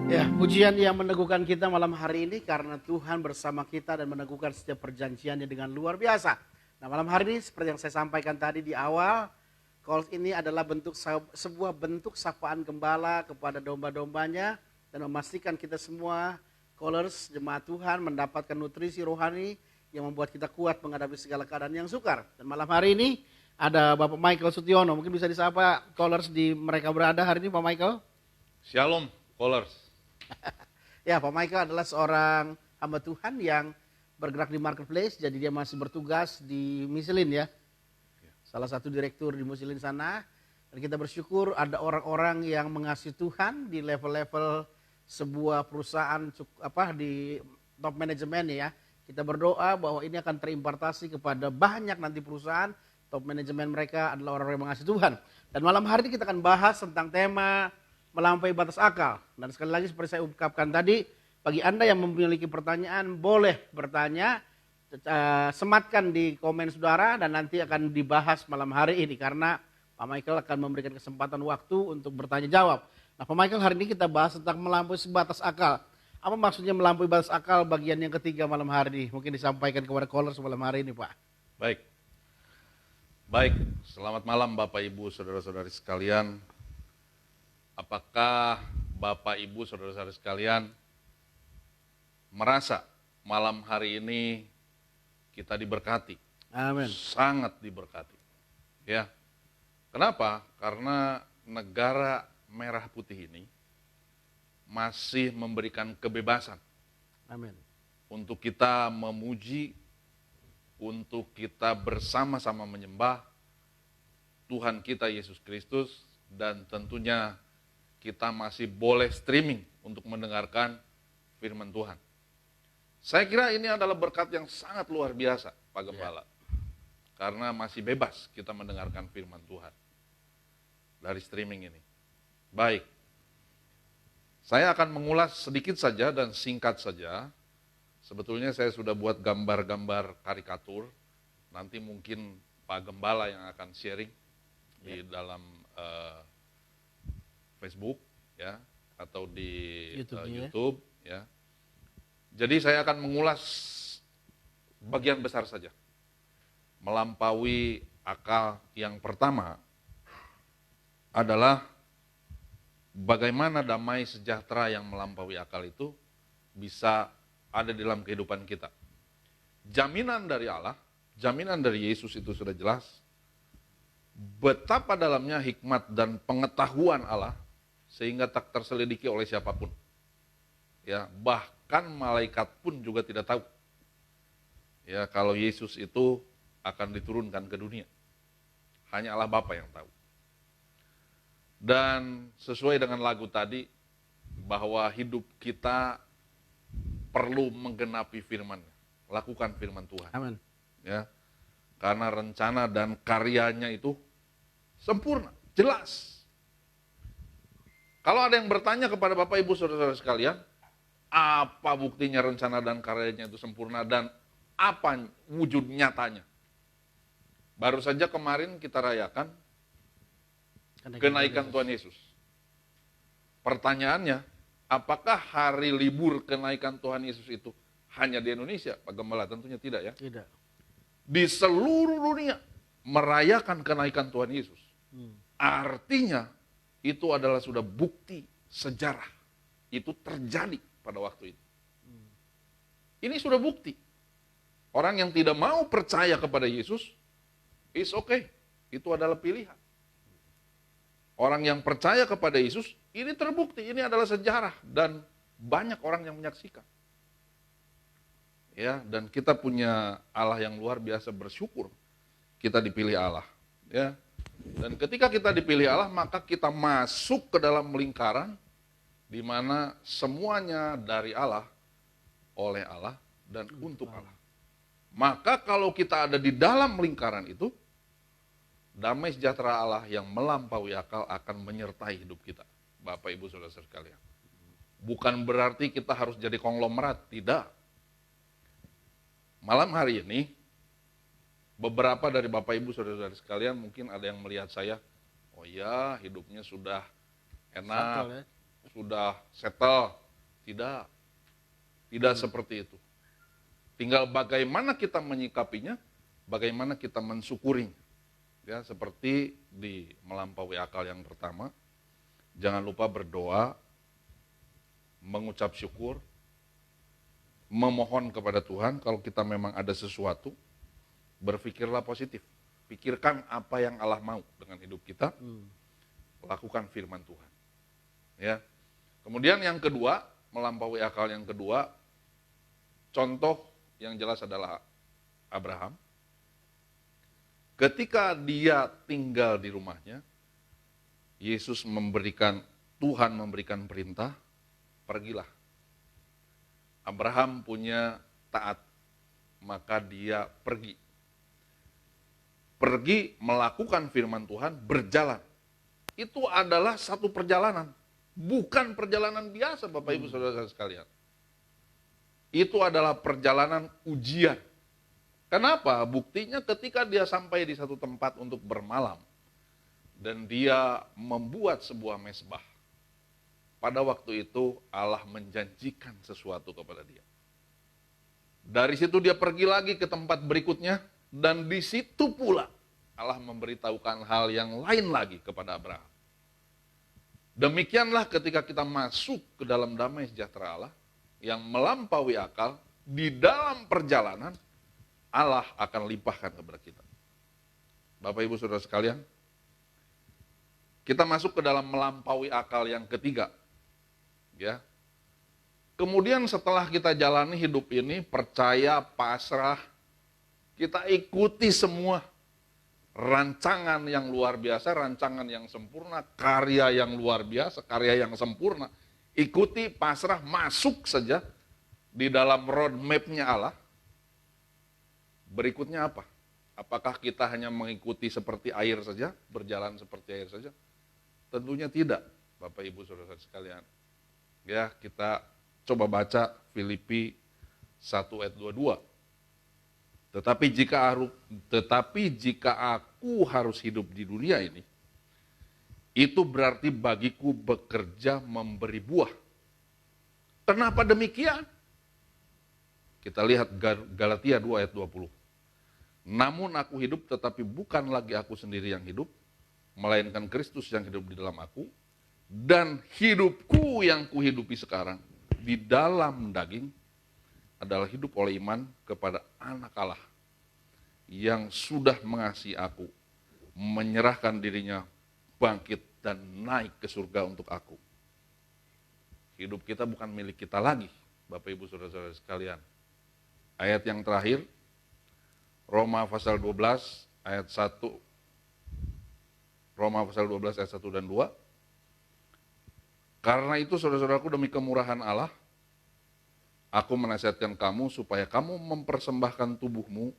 Ya, pujian yang meneguhkan kita malam hari ini karena Tuhan bersama kita dan meneguhkan setiap perjanjiannya dengan luar biasa. Nah, malam hari ini seperti yang saya sampaikan tadi di awal, calls ini adalah sebuah bentuk sapaan gembala kepada domba-dombanya dan memastikan kita semua callers jemaat Tuhan mendapatkan nutrisi rohani yang membuat kita kuat menghadapi segala keadaan yang sukar. Dan malam hari ini ada Bapak Michael Sutiono, mungkin bisa disapa callers di mereka berada hari ini Pak Michael. Shalom, callers. Ya, Pak Michael adalah seorang hamba Tuhan yang bergerak di marketplace, jadi dia masih bertugas di Michelin ya. Salah satu direktur di Michelin sana. Dan kita bersyukur ada orang-orang yang mengasihi Tuhan di level-level sebuah perusahaan di top manajemen ya. Kita berdoa bahwa ini akan terimpartasi kepada banyak nanti perusahaan, top manajemen mereka adalah orang-orang yang mengasihi Tuhan. Dan malam hari ini kita akan bahas tentang tema melampaui batas akal. Dan sekali lagi seperti saya ungkapkan tadi, bagi Anda yang memiliki pertanyaan boleh bertanya, sematkan di komen saudara dan nanti akan dibahas malam hari ini karena Pak Michael akan memberikan kesempatan waktu untuk bertanya jawab. Nah, Pak Michael, hari ini kita bahas tentang melampaui batas akal. Apa maksudnya melampaui batas akal bagian yang ketiga malam hari ini? Mungkin disampaikan kepada callers malam hari ini, Pak. Baik, selamat malam Bapak Ibu Saudara-saudari sekalian. Apakah Bapak Ibu Saudara-saudari sekalian merasa malam hari ini kita diberkati? Amin. Sangat diberkati. Ya. Kenapa? Karena negara merah putih ini masih memberikan kebebasan. Amin. Untuk kita memuji, untuk kita bersama-sama menyembah Tuhan kita Yesus Kristus, dan tentunya kita masih boleh streaming untuk mendengarkan firman Tuhan. Saya kira ini adalah berkat yang sangat luar biasa, Pak Gembala. Karena masih bebas kita mendengarkan firman Tuhan dari streaming ini. Baik, saya akan mengulas sedikit saja dan singkat saja. Sebetulnya saya sudah buat gambar-gambar karikatur. Nanti mungkin Pak Gembala yang akan sharing di dalam Facebook ya atau di YouTube ya. Jadi saya akan mengulas bagian besar saja. Melampaui akal yang pertama adalah bagaimana damai sejahtera yang melampaui akal itu bisa ada di dalam kehidupan kita. Jaminan dari Allah, jaminan dari Yesus itu sudah jelas. Betapa dalamnya hikmat dan pengetahuan Allah sehingga tak terselidiki oleh siapapun. Ya, bahkan malaikat pun juga tidak tahu. Ya, kalau Yesus itu akan diturunkan ke dunia. Hanya Allah Bapa yang tahu. Dan sesuai dengan lagu tadi, bahwa hidup kita perlu menggenapi firman. Lakukan firman Tuhan. Amin. Ya, karena rencana dan karyanya itu sempurna, jelas. Kalau ada yang bertanya kepada Bapak Ibu Saudara-saudara sekalian, apa buktinya rencana dan karyanya itu sempurna dan apa wujud nyatanya? Baru saja kemarin kita rayakan kenaikan Tuhan Yesus. Pertanyaannya, apakah hari libur kenaikan Tuhan Yesus itu hanya di Indonesia, Pak Gembala? Tentunya tidak ya. Tidak. Di seluruh dunia merayakan kenaikan Tuhan Yesus. Artinya itu adalah sudah bukti sejarah. Itu terjadi pada waktu itu. Ini sudah bukti. Orang yang tidak mau percaya kepada Yesus, is okay. Itu adalah pilihan. Orang yang percaya kepada Yesus, ini terbukti. Ini adalah sejarah. Dan banyak orang yang menyaksikan. Ya, dan kita punya Allah yang luar biasa, bersyukur kita dipilih Allah. Ya. Dan ketika kita dipilih Allah, maka kita masuk ke dalam lingkaran di mana semuanya dari Allah, oleh Allah, dan untuk Allah. Maka kalau kita ada di dalam lingkaran itu, damai sejahtera Allah yang melampaui akal akan menyertai hidup kita. Bapak Ibu Saudara sekalian. Bukan berarti kita harus jadi konglomerat, tidak. Malam hari ini, beberapa dari Bapak Ibu Saudara sekalian mungkin ada yang melihat saya, oh ya hidupnya sudah enak, Sakal, ya? sudah settle. Tidak. Tidak seperti itu. Tinggal bagaimana kita menyikapinya, bagaimana kita mensyukurinya. Ya, seperti di melampaui akal yang pertama, jangan lupa berdoa, mengucap syukur, memohon kepada Tuhan. Kalau kita memang ada sesuatu, berpikirlah positif. Pikirkan apa yang Allah mau dengan hidup kita, lakukan firman Tuhan. Ya. Kemudian yang kedua, melampaui akal yang kedua, contoh yang jelas adalah Abraham. Ketika dia tinggal di rumahnya, Tuhan memberikan perintah, pergilah. Abraham punya taat, maka dia pergi. Pergi melakukan firman Tuhan, berjalan. Itu adalah satu perjalanan. Bukan perjalanan biasa, Bapak Ibu Saudara sekalian. Itu adalah perjalanan ujian. Kenapa? Buktinya ketika dia sampai di satu tempat untuk bermalam, dan dia membuat sebuah mezbah. Pada waktu itu Allah menjanjikan sesuatu kepada dia. Dari situ dia pergi lagi ke tempat berikutnya, dan di situ pula Allah memberitahukan hal yang lain lagi kepada Abraham. Demikianlah ketika kita masuk ke dalam damai sejahtera Allah, yang melampaui akal, di dalam perjalanan, Allah akan limpahkan kepada kita. Bapak Ibu Saudara sekalian, kita masuk ke dalam melampaui akal yang ketiga. Ya. Kemudian setelah kita jalani hidup ini, percaya, pasrah, kita ikuti semua rancangan yang luar biasa, rancangan yang sempurna, karya yang luar biasa, karya yang sempurna. Ikuti, pasrah, masuk saja di dalam roadmap-nya Allah. Berikutnya apa? Apakah kita hanya mengikuti seperti air saja, berjalan seperti air saja? Tentunya tidak, Bapak Ibu Saudara sekalian. Ya, kita coba baca Filipi 1 ayat 22. Tetapi jika aku harus hidup di dunia ini, itu berarti bagiku bekerja memberi buah. Kenapa demikian? Kita lihat Galatia 2 ayat 20. Namun aku hidup, tetapi bukan lagi aku sendiri yang hidup, melainkan Kristus yang hidup di dalam aku, dan hidupku yang kuhidupi sekarang di dalam daging adalah hidup oleh iman kepada Anak Allah yang sudah mengasihi aku, menyerahkan dirinya, bangkit dan naik ke surga untuk aku. Hidup kita bukan milik kita lagi, Bapak Ibu Saudara-saudara sekalian. Ayat yang terakhir, Roma pasal 12 ayat 1. Roma pasal 12 ayat 1 dan 2. Karena itu saudara-saudaraku, demi kemurahan Allah, aku menasihatkan kamu supaya kamu mempersembahkan tubuhmu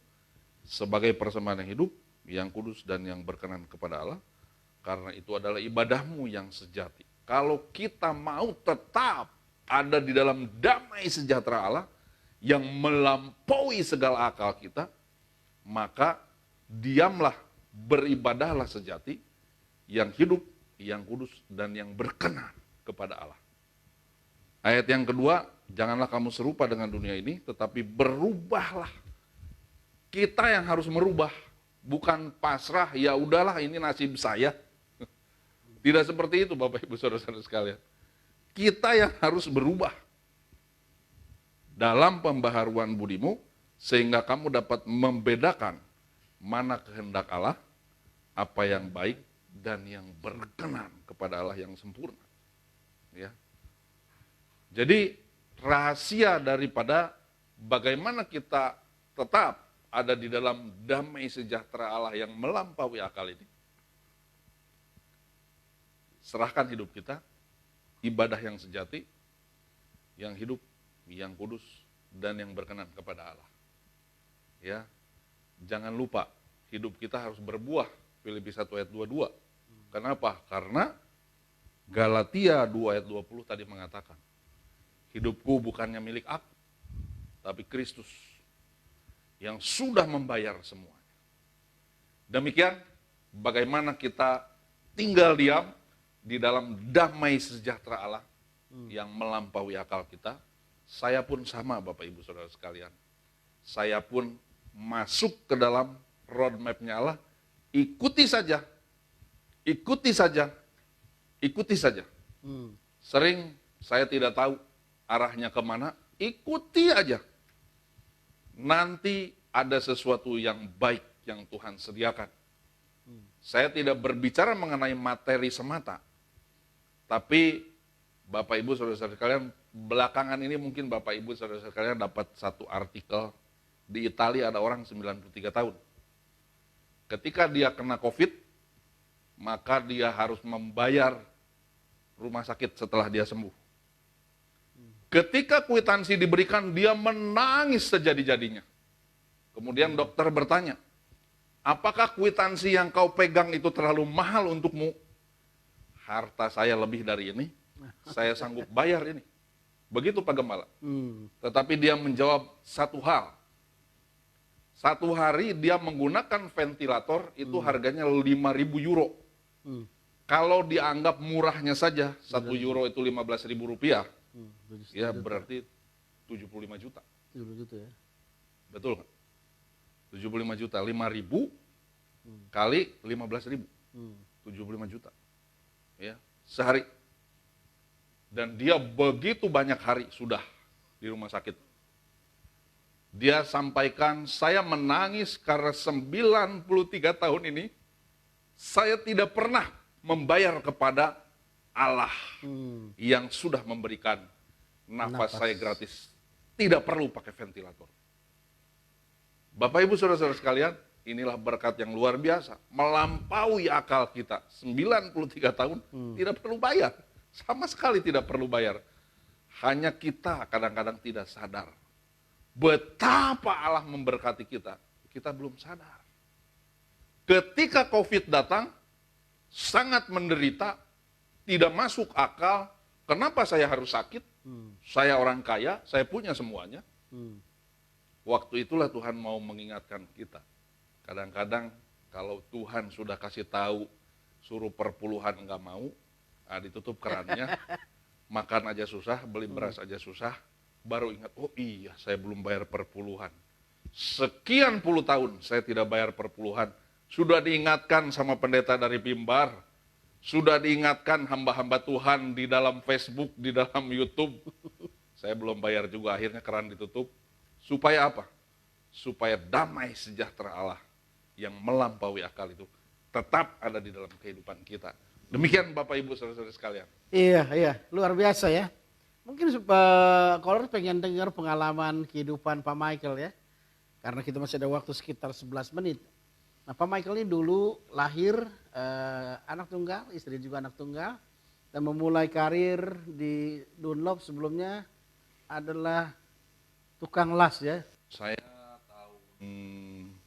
sebagai persembahan yang hidup, yang kudus dan yang berkenan kepada Allah, karena itu adalah ibadahmu yang sejati. Kalau kita mau tetap ada di dalam damai sejahtera Allah yang melampaui segala akal kita, maka diamlah, beribadahlah sejati, yang hidup, yang kudus dan yang berkenan kepada Allah. Ayat yang kedua, janganlah kamu serupa dengan dunia ini, tetapi berubahlah. Kita yang harus merubah, bukan pasrah, ya udahlah ini nasib saya. Tidak seperti itu Bapak Ibu Saudara-saudara sekalian. Kita yang harus berubah dalam pembaharuan budimu, sehingga kamu dapat membedakan mana kehendak Allah, apa yang baik dan yang berkenan kepada Allah yang sempurna. Ya. Jadi rahasia daripada bagaimana kita tetap ada di dalam damai sejahtera Allah yang melampaui akal ini, serahkan hidup kita, ibadah yang sejati, yang hidup, yang kudus, dan yang berkenan kepada Allah. Ya, jangan lupa hidup kita harus berbuah. Filipi 1 ayat 22. Kenapa? Karena Galatia 2 ayat 20 tadi mengatakan, hidupku bukannya milik aku, tapi Kristus yang sudah membayar semuanya. Demikian bagaimana kita tinggal diam di dalam damai sejahtera Allah yang melampaui akal kita. Saya pun sama Bapak Ibu Saudara sekalian. Saya pun masuk ke dalam roadmap-nya Allah, ikuti saja, ikuti saja, ikuti saja. Sering saya tidak tahu arahnya kemana, ikuti aja. Nanti ada sesuatu yang baik yang Tuhan sediakan. Saya tidak berbicara mengenai materi semata, tapi Bapak Ibu Saudara sekalian, belakangan ini mungkin Bapak Ibu Saudara sekalian dapat satu artikel, di Italia ada orang 93 tahun. Ketika dia kena COVID, maka dia harus membayar rumah sakit setelah dia sembuh. Ketika kwitansi diberikan, dia menangis sejadi-jadinya. Kemudian dokter bertanya, apakah kwitansi yang kau pegang itu terlalu mahal untukmu? Harta saya lebih dari ini, saya sanggup bayar ini. Begitu Pak Gembala. Tetapi dia menjawab satu hal. Satu hari dia menggunakan ventilator, itu harganya 5.000 euro. Kalau dianggap murahnya saja, 1 euro itu 15.000 rupiah, ya berarti 75 juta. 70 juta ya. Betul nggak? 75 juta, 5.000 kali 15.000, 75 juta. Ya, sehari. Dan dia begitu banyak hari sudah di rumah sakit. Dia sampaikan, saya menangis karena 93 tahun ini, saya tidak pernah membayar kepada Allah yang sudah memberikan nafas saya gratis. Tidak perlu pakai ventilator. Bapak Ibu Saudara-saudara sekalian, inilah berkat yang luar biasa. Melampaui akal kita. 93 tahun tidak perlu bayar. Sama sekali tidak perlu bayar. Hanya kita kadang-kadang tidak sadar. Betapa Allah memberkati kita. Kita belum sadar. Ketika COVID datang, sangat menderita, tidak masuk akal. Kenapa saya harus sakit? Saya orang kaya, saya punya semuanya. Waktu itulah Tuhan mau mengingatkan kita. Kadang-kadang kalau Tuhan sudah kasih tahu, suruh perpuluhan enggak mau, ditutup kerannya, makan aja susah, beli beras aja susah, baru ingat, oh iya saya belum bayar perpuluhan. Sekian puluh tahun saya tidak bayar perpuluhan. Sudah diingatkan sama pendeta dari Pimbar, sudah diingatkan hamba-hamba Tuhan di dalam Facebook, di dalam YouTube. Saya belum bayar juga, akhirnya keran ditutup. Supaya apa? Supaya damai sejahtera Allah yang melampaui akal itu tetap ada di dalam kehidupan kita. Demikian Bapak Ibu Saudara-saudara sekalian. Iya, luar biasa ya. Mungkin kalau pengen dengar pengalaman kehidupan Pak Michael ya. Karena kita masih ada waktu sekitar 11 menit. Nah, Pak Michael ini dulu lahir anak tunggal, istri juga anak tunggal. Dan memulai karir di Dunlop sebelumnya adalah tukang las ya. Saya tahun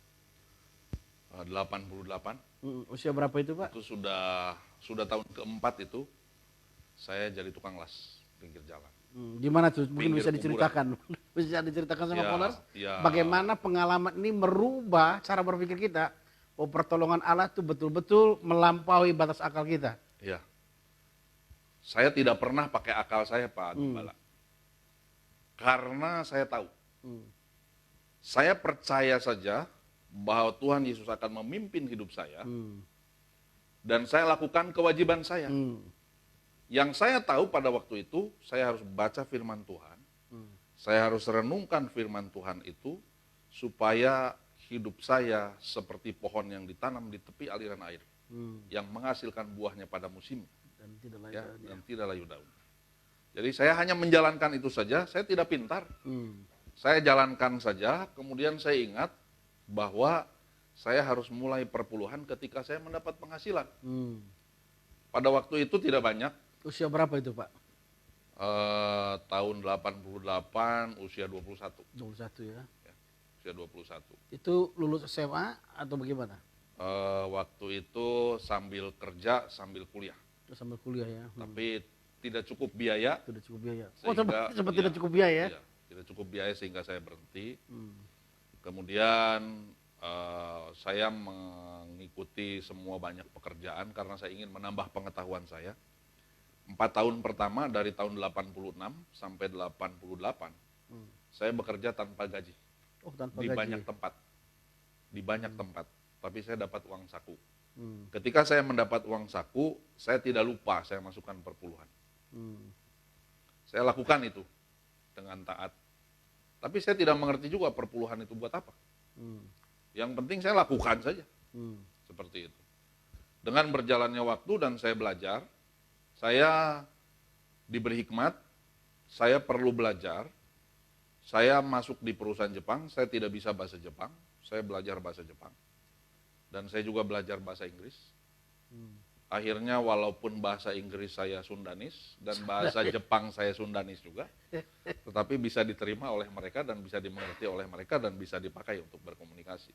88. Usia berapa itu Pak? Itu sudah tahun keempat itu saya jadi tukang las pinggir jalan. Gimana tuh? Mungkin Pinggir bisa diceritakan. Bisa diceritakan sama Polars? Ya. Bagaimana pengalaman ini merubah cara berpikir kita. Oh, pertolongan Allah itu betul-betul melampaui batas akal kita. Iya. Saya tidak pernah pakai akal saya Pak Gembala. Karena saya tahu. Saya percaya saja bahwa Tuhan Yesus akan memimpin hidup saya. Dan saya lakukan kewajiban saya. Yang saya tahu pada waktu itu, saya harus baca firman Tuhan. Saya harus renungkan firman Tuhan itu, supaya hidup saya seperti pohon yang ditanam di tepi aliran air. Yang menghasilkan buahnya pada musim. Dan tidak layu daun. Jadi saya hanya menjalankan itu saja, saya tidak pintar. Saya jalankan saja, kemudian saya ingat bahwa saya harus mulai perpuluhan ketika saya mendapat penghasilan. Pada waktu itu tidak banyak. Usia berapa itu Pak? Tahun 88, usia 21. 21 ya. Usia 21. Itu lulus SMA atau bagaimana? Waktu itu sambil kerja, sambil kuliah. Sambil kuliah ya. Tapi tidak cukup biaya. Tidak cukup biaya. Sehingga, sempat tidak cukup biaya ya? Iya, tidak cukup biaya sehingga saya berhenti. Kemudian saya mengikuti semua banyak pekerjaan karena saya ingin menambah pengetahuan saya. 4 tahun pertama dari tahun 86 sampai 88, saya bekerja tanpa gaji Oh, tanpa di gaji. banyak tempat. Di banyak tempat, tapi saya dapat uang saku. Hmm. Ketika saya mendapat uang saku, saya tidak lupa saya masukkan perpuluhan. Hmm. Saya lakukan itu dengan taat. Tapi saya tidak mengerti juga perpuluhan itu buat apa. Hmm. Yang penting saya lakukan saja. Hmm. Seperti itu. Dengan berjalannya waktu dan saya belajar, saya diberi hikmat, saya perlu belajar. Saya masuk di perusahaan Jepang, saya tidak bisa bahasa Jepang, saya belajar bahasa Jepang. Dan saya juga belajar bahasa Inggris. Akhirnya walaupun bahasa Inggris saya Sundanis dan bahasa Jepang saya Sundanis juga, tetapi bisa diterima oleh mereka dan bisa dimengerti oleh mereka dan bisa dipakai untuk berkomunikasi.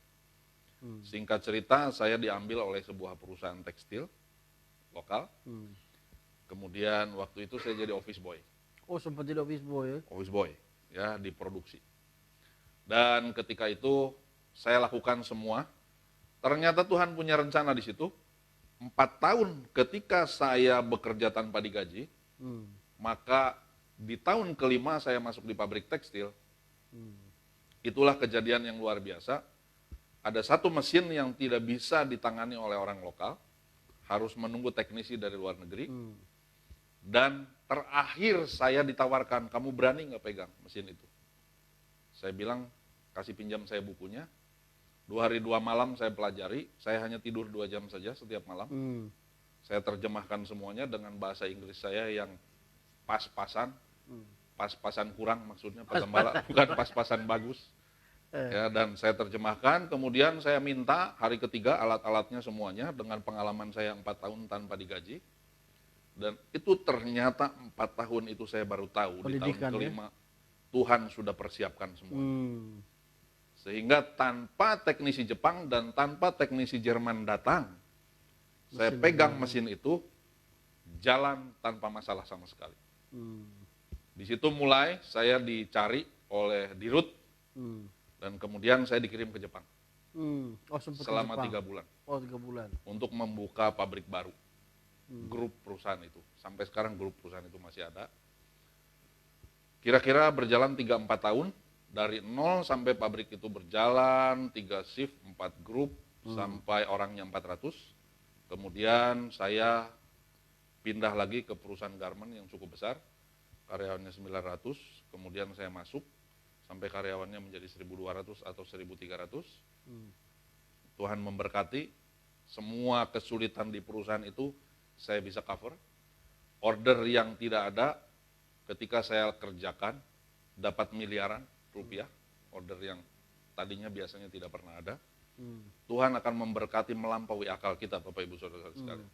Singkat cerita, saya diambil oleh sebuah perusahaan tekstil lokal. Kemudian waktu itu saya jadi office boy. Oh, sempat jadi office boy ya? Office boy, ya, di produksi. Dan ketika itu saya lakukan semua. Ternyata Tuhan punya rencana di situ. 4 tahun ketika saya bekerja tanpa digaji, maka di tahun kelima saya masuk di pabrik tekstil. Itulah kejadian yang luar biasa. Ada satu mesin yang tidak bisa ditangani oleh orang lokal, harus menunggu teknisi dari luar negeri. Dan terakhir saya ditawarkan, kamu berani nggak pegang mesin itu? Saya bilang, kasih pinjam saya bukunya. 2 hari 2 malam saya pelajari, saya hanya tidur 2 jam saja setiap malam. Saya terjemahkan semuanya dengan bahasa Inggris saya yang pas-pasan. Pas-pasan kurang maksudnya, Pak Gembala, bukan pas-pasan bagus. Ya, dan saya terjemahkan, kemudian saya minta hari ketiga alat-alatnya semuanya dengan pengalaman saya 4 tahun tanpa digaji. Dan itu ternyata 4 tahun itu saya baru tahu di tahun kelima Tuhan sudah persiapkan semua. Sehingga tanpa teknisi Jepang dan tanpa teknisi Jerman datang, saya pegang mesin itu jalan tanpa masalah sama sekali. Di situ mulai saya dicari oleh Dirut dan kemudian saya dikirim ke Jepang. Oh, sempat selama ke Jepang. 3 bulan. Oh, 3 bulan. Untuk membuka pabrik baru. Grup perusahaan itu. Sampai sekarang grup perusahaan itu masih ada. Kira-kira berjalan 3-4 tahun. Dari 0 sampai pabrik itu berjalan, 3 shift, 4 grup, sampai orangnya 400. Kemudian saya pindah lagi ke perusahaan garment yang cukup besar. Karyawannya 900. Kemudian saya masuk, sampai karyawannya menjadi 1.200 atau 1.300. Tuhan memberkati. Semua kesulitan di perusahaan itu saya bisa cover. Order yang tidak ada ketika saya kerjakan dapat miliaran rupiah. Order yang tadinya biasanya tidak pernah ada. Tuhan akan memberkati melampaui akal kita, Bapak Ibu Saudara sekalian.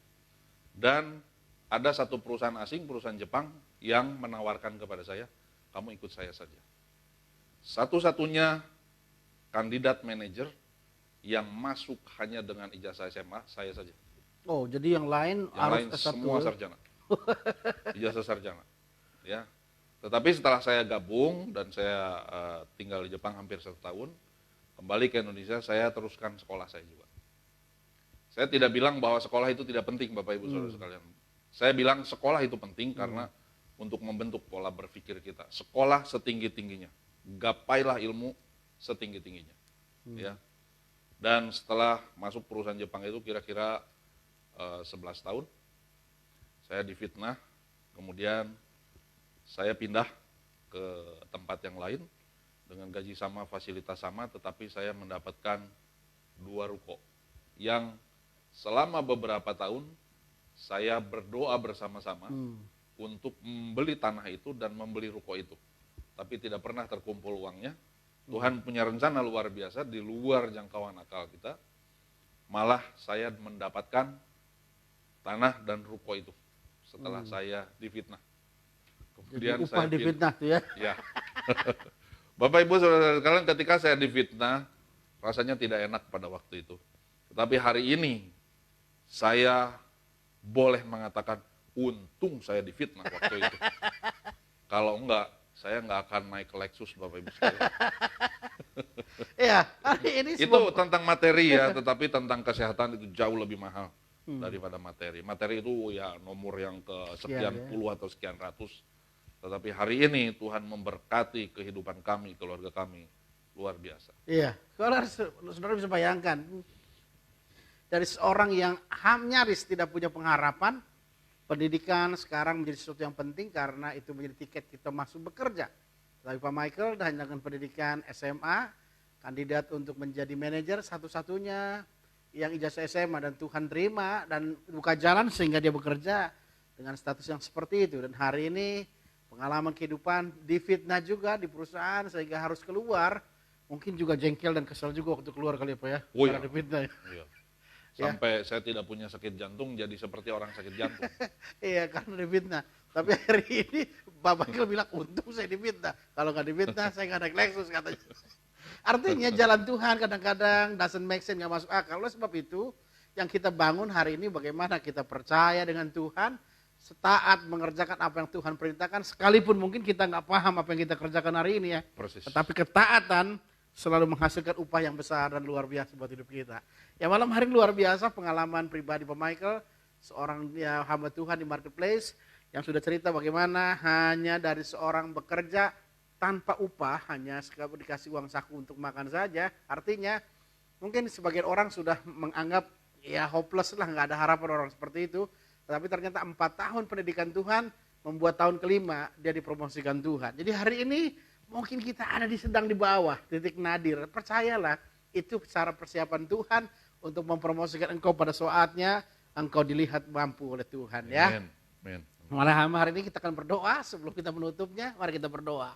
Dan ada satu perusahaan asing, perusahaan Jepang yang menawarkan kepada saya, kamu ikut saya saja. Satu-satunya kandidat manajer yang masuk hanya dengan ijazah SMA, saya saja. Oh, jadi yang lain Yang harus lain S1. semua sarjana. Ijazah sarjana. Ya. Tetapi setelah saya gabung dan saya tinggal di Jepang hampir 1 tahun, kembali ke Indonesia, saya teruskan sekolah saya juga. Saya tidak bilang bahwa sekolah itu tidak penting, Bapak Ibu Saudara sekalian. Saya bilang sekolah itu penting karena untuk membentuk pola berpikir kita. Sekolah setinggi-tingginya. Gapailah ilmu setinggi-tingginya. Ya. Dan setelah masuk perusahaan Jepang itu kira-kira 11 tahun, saya difitnah, kemudian saya pindah ke tempat yang lain dengan gaji sama, fasilitas sama, tetapi saya mendapatkan 2 ruko yang selama beberapa tahun saya berdoa bersama-sama untuk membeli tanah itu dan membeli ruko itu. Tapi tidak pernah terkumpul uangnya. Tuhan punya rencana luar biasa di luar jangkauan akal kita. Malah saya mendapatkan tanah dan ruko itu setelah saya difitnah. Kemudian jadi upah saya difitnah tuh ya. Ya. Bapak Ibu Saudara sekalian, ketika saya difitnah, rasanya tidak enak pada waktu itu. Tetapi hari ini saya boleh mengatakan untung saya difitnah waktu itu. Kalau enggak, saya enggak akan naik ke Lexus, Bapak Ibu sekalian. Ya, hari ini Itu tentang materi ya, tetapi tentang kesehatan itu jauh lebih mahal. daripada materi. Materi itu ya nomor yang ke Sekian, sekian ya. puluh atau sekian ratus. Tetapi hari ini Tuhan memberkati kehidupan kami, keluarga kami. Luar biasa. Iya, kalau saudara bisa bayangkan, dari seorang yang nyaris tidak punya pengharapan, pendidikan sekarang menjadi sesuatu yang penting karena itu menjadi tiket kita masuk bekerja. Tapi Pak Michael dengan pendidikan SMA, kandidat untuk menjadi manajer satu-satunya yang ijazah SMA dan Tuhan terima dan buka jalan sehingga dia bekerja dengan status yang seperti itu. Dan hari ini pengalaman kehidupan difitnah juga di perusahaan sehingga harus keluar. Mungkin juga jengkel dan kesal juga waktu keluar kali ya Pak ya. Oh iya. Karena difitnah ya. Iya. Sampai saya tidak punya sakit jantung jadi seperti orang sakit jantung. Iya karena difitnah. Tapi hari ini Pak Michael bilang untung saya difitnah. Kalau nggak difitnah saya nggak naik Lexus katanya. Artinya jalan Tuhan kadang-kadang doesn't make sense, nggak masuk akal. Oleh sebab itu yang kita bangun hari ini bagaimana kita percaya dengan Tuhan, setaat mengerjakan apa yang Tuhan perintahkan, sekalipun mungkin kita nggak paham apa yang kita kerjakan hari ini ya. Persis. Tetapi ketaatan selalu menghasilkan upah yang besar dan luar biasa buat hidup kita. Ya malam hari ini luar biasa pengalaman pribadi Pak Michael, seorang ya, hamba Tuhan di marketplace yang sudah cerita bagaimana hanya dari seorang bekerja tanpa upah, hanya dikasih uang saku untuk makan saja. Artinya mungkin sebagian orang sudah menganggap ya hopeless lah, nggak ada harapan orang seperti itu. Tetapi ternyata 4 tahun pendidikan Tuhan membuat tahun kelima dia dipromosikan Tuhan. Jadi hari ini mungkin kita ada sedang di bawah, titik nadir. Percayalah, itu cara persiapan Tuhan untuk mempromosikan engkau pada saatnya engkau dilihat mampu oleh Tuhan ya. Amen. Malah hari ini kita akan berdoa sebelum kita menutupnya. Mari kita berdoa.